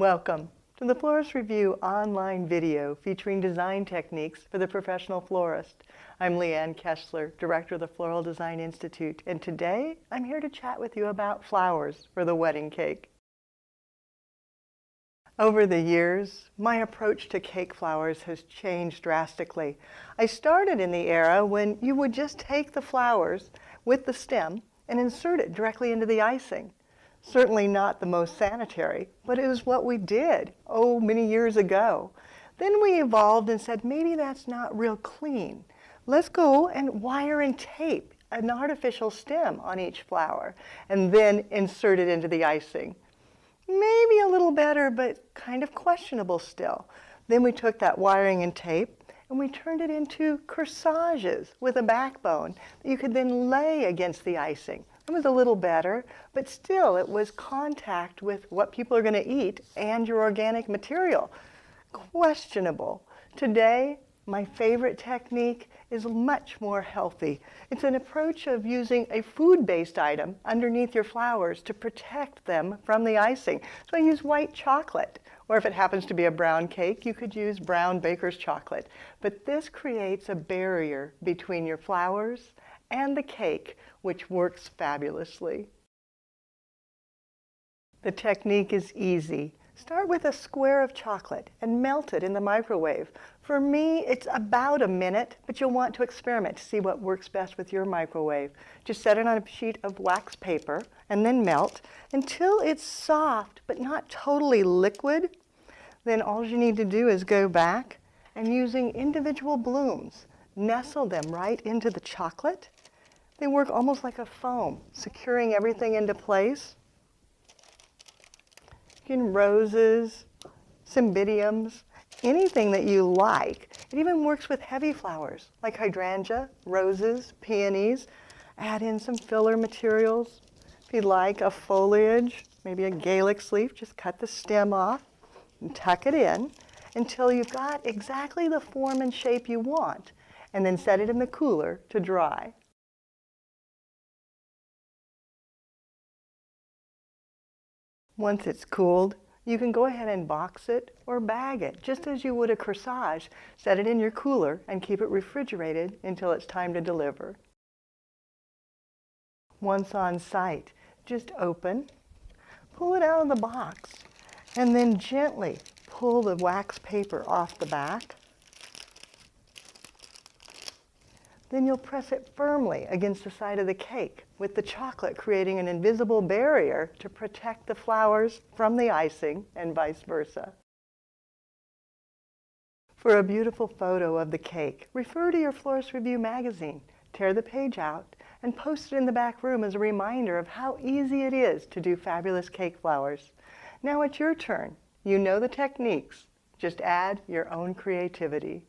Welcome to the Florist Review online video featuring design techniques for the professional florist. I'm Leanne Kesler, Director of the Floral Design Institute, and today I'm here to chat with you about flowers for the wedding cake. Over the years, my approach to cake flowers has changed drastically. I started in the era when you would just take the flowers with the stem and insert it directly into the icing. Certainly not the most sanitary, but it was what we did, many years ago. Then we evolved and said, maybe that's not real clean. Let's go and wire and tape an artificial stem on each flower and then insert it into the icing. Maybe a little better, but kind of questionable still. Then we took that wiring and tape and we turned it into corsages with a backbone that you could then lay against the icing. It was a little better, but still it was contact with what people are going to eat and your organic material. Questionable. Today, my favorite technique is much more healthy. It's an approach of using a food-based item underneath your flowers to protect them from the icing. So I use white chocolate, or if it happens to be a brown cake, you could use brown baker's chocolate. But this creates a barrier between your flowers and the cake, which works fabulously. The technique is easy. Start with a square of chocolate and melt it in the microwave. For me, it's about a minute, but you'll want to experiment to see what works best with your microwave. Just set it on a sheet of wax paper and then melt until it's soft but not totally liquid. Then all you need to do is go back and using individual blooms, nestle them right into the chocolate. They work almost like a foam, securing everything into place. Roses, cymbidiums, anything that you like. It even works with heavy flowers like hydrangea, roses, peonies. Add in some filler materials. If you'd like a foliage, maybe a calyx leaf, just cut the stem off and tuck it in until you've got exactly the form and shape you want, and then set it in the cooler to dry. Once it's cooled, you can go ahead and box it or bag it, just as you would a corsage. Set it in your cooler and keep it refrigerated until it's time to deliver. Once on site, just open, pull it out of the box, and then gently pull the wax paper off the back. Then you'll press it firmly against the side of the cake, with the chocolate creating an invisible barrier to protect the flowers from the icing and vice versa. For a beautiful photo of the cake, refer to your Florist Review magazine, tear the page out, and post it in the back room as a reminder of how easy it is to do fabulous cake flowers. Now it's your turn. You know the techniques. Just add your own creativity.